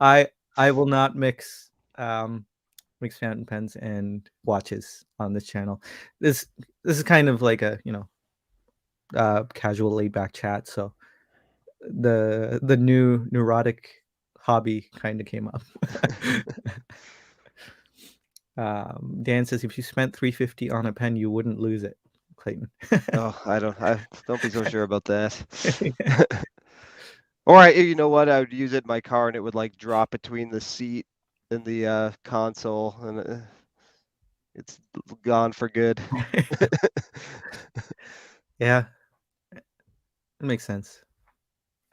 I I will not mix fountain pens and watches on this channel. This is kind of like a casual laid back chat. So the new neurotic hobby kind of came up. Dan says if you spent 350 on a pen, you wouldn't lose it, Clayton. Oh, I don't be so sure about that. Or you know what? I would use it in my car and it would like drop between the seat and the console, and it's gone for good. Yeah, it makes sense.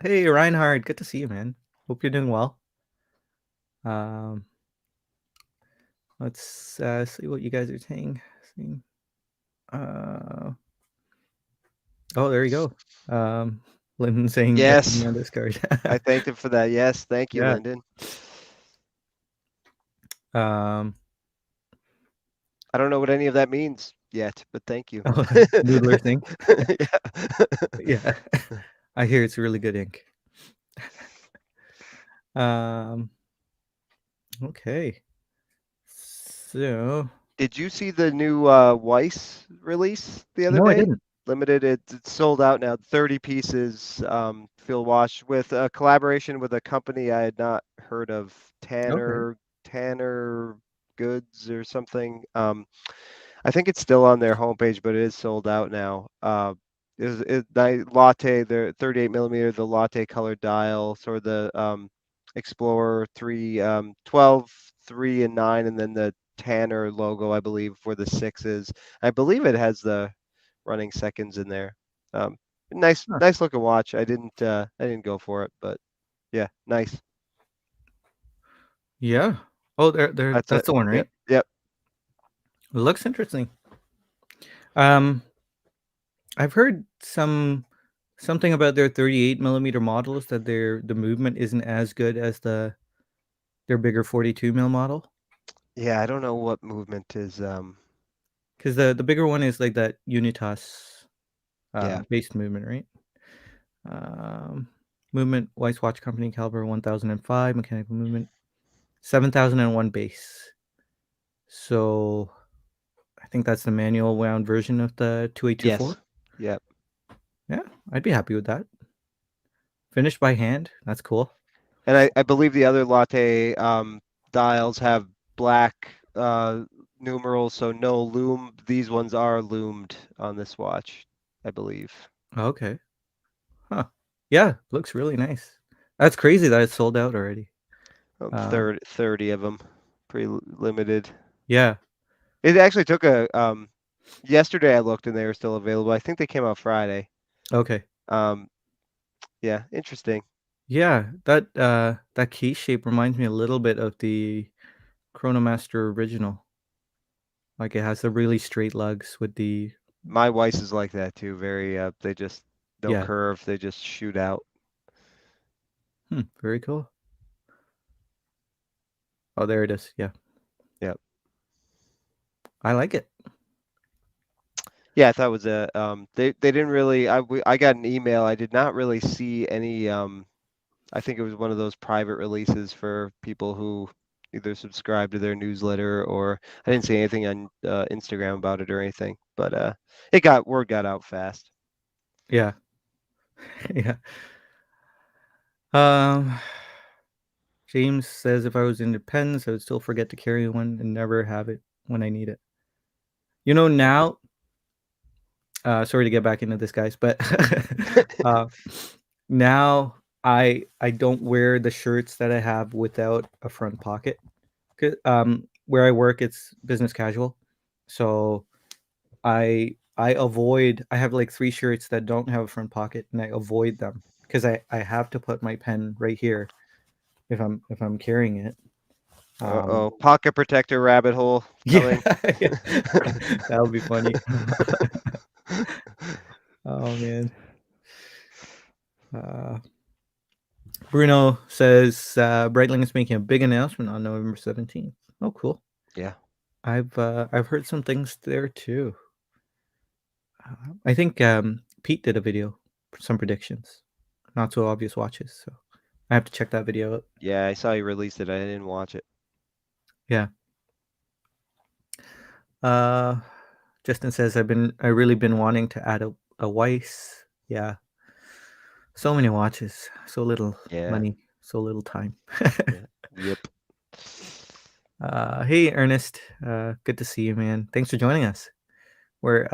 Hey, Reinhard, good to see you, man. Hope you're doing well. Um, let's see what you guys are saying. Uh, oh, there you go. Lyndon saying Yes, FD on Discord. I thanked him for that. Yes, thank you, Yeah. Lyndon. Um, I don't know what any of that means yet, but thank you. oh, Noodler Think. Yeah. Yeah, I hear it's really good ink. Um, okay. So, Did you see the new Weiss release the other no, I day? didn't. Limited. It's sold out now. 30 pieces. Field wash with a collaboration with a company I had not heard of. Okay. Tanner Goods or something. I think it's still on their homepage, but it is sold out now. The latte, the 38 millimeter, the latte colored dial, sort of the Explorer 3, 12, 3, and 9, and then the Tanner logo, I believe, for the sixes. I believe it has the running seconds in there. Um, Huh. nice looking watch. I didn't go for it, but yeah, nice. Yeah. Oh, there. That's it. That's the one, Yep, right? yep. It looks interesting. Um, I've heard something about their 38 millimeter models that the movement isn't as good as their bigger 42 mil model. Yeah, I don't know what movement is. Because the bigger one is like that Unitas Yeah. based movement, right? Um, movement Weiss Watch Company caliber 1005 mechanical movement 7001 base. So I think that's the manual wound version of the Yes. 2824. Yep. Yeah, I'd be happy with that. Finished by hand. That's cool. And I believe the other latte dials have black numerals, so no loom. These ones are loomed on this watch, I believe. Okay. Huh. Yeah, looks really nice. That's crazy that it's sold out already. Uh, 30 of them, pretty limited. yeah. It actually took a yesterday I looked and they were still available. I think they came out Friday. Okay. Um, yeah, interesting. Yeah, that case shape reminds me a little bit of the Chronomaster original. Like it has the really straight lugs with the My Weiss is like that too. Very they just no yeah. curve. They just shoot out. Very cool. Oh, there it is. Yeah. Yep. I like it. Yeah, I thought it was a they didn't really I got an email. I did not really see any I think it was one of those private releases for people who either subscribe to their newsletter or I didn't see anything on Instagram about it or anything. But word got out fast. Yeah. Yeah. Um James says if I was into pens, I would still forget to carry one and never have it when I need it. Now, sorry to get back into this, guys, but uh, now I don't wear the shirts that I have without a front pocket. Where I work, it's business casual, so I avoid. I have like 3 shirts that don't have a front pocket, and I avoid them because I have to put my pen right here if I'm carrying it. Um, Uh-oh, pocket protector rabbit hole yeah, coming. yeah. That would be funny. Oh man. Uh, Bruno says Breitling is making a big announcement on November 17th. Oh, cool. Yeah. I've heard some things there too. I think Pete did a video for some predictions, not so obvious watches. So I have to check that video out. Yeah, I saw you released it. I didn't watch it. Yeah. Uh, Justin says I really been wanting to add a Weiss. Yeah. So many watches, so little Yeah. money, so little time. Yeah. Yep. Hey Ernest, good to see you, man. Thanks for joining us. We're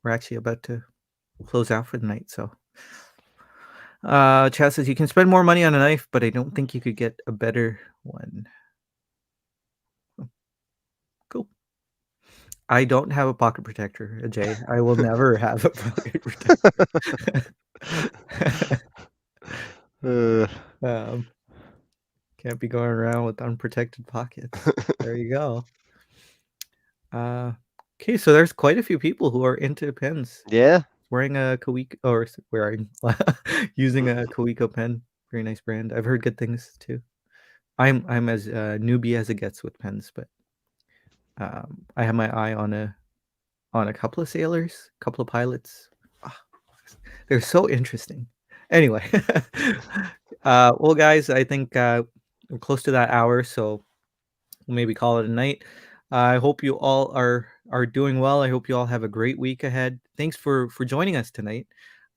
actually about to close out for the night. So, Chad says you can spend more money on a knife, but I don't think you could get a better one. Oh, cool. I don't have a pocket protector, Jay. I will never have a pocket protector. Uh, um, can't be going around with unprotected pockets. There you go. Okay, so there's quite a few people who are into pens. yeah. Wearing a Coeco or wearing using a Coeco pen. Very nice brand. I've heard good things too. I'm as newbie as it gets with pens, but I have my eye on a couple of sailors, a couple of pilots. Ah, they're so interesting. Anyway, well, guys, I think we're close to that hour, so we'll maybe call it a night. I hope you all are doing well. I hope you all have a great week ahead. Thanks for joining us tonight.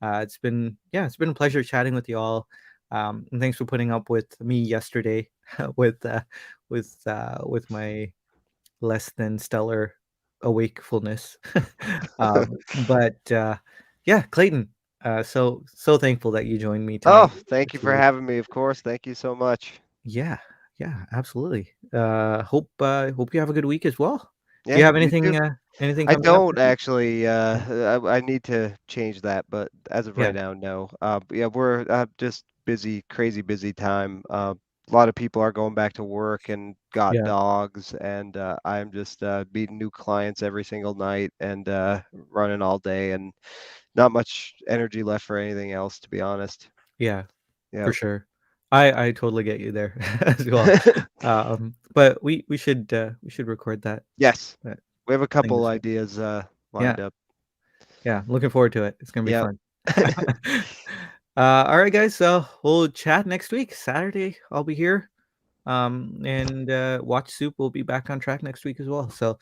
It's been a pleasure chatting with you all. And thanks for putting up with me yesterday with my less than stellar awakefulness. But yeah, Clayton. So thankful that you joined me Oh, tonight. thank you It's for really having me, of course. Thank you so much. yeah, yeah, absolutely. Hope you have a good week as well. Do you Yeah, have you too. anything I coming up don't this week? actually. I need to change that, but as of Yeah, right now, no. But yeah, we're just busy, crazy busy time. a lot of people are going back to work and got Yeah, dogs, and I'm just meeting new clients every single night and running all day, and not much energy left for anything else, to be honest. yeah, Yeah. for sure. I totally get you there as well. But we should record Yes, that we have a thing couple this week. ideas Yeah, lined up. yeah, looking forward to it. It's gonna be Yep. fun. All right, guys. So we'll chat next week. Saturday, I'll be here. And Watch Soup will be back on track next week as well. So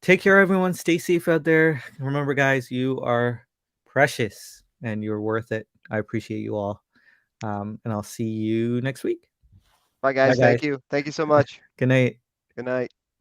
take care, everyone. Stay safe out there. Remember, guys, you are precious and you're worth it. I appreciate you all. And I'll see you next week. Bye, Bye, guys. guys. Thank you. Thank you so much. Good night. Good night.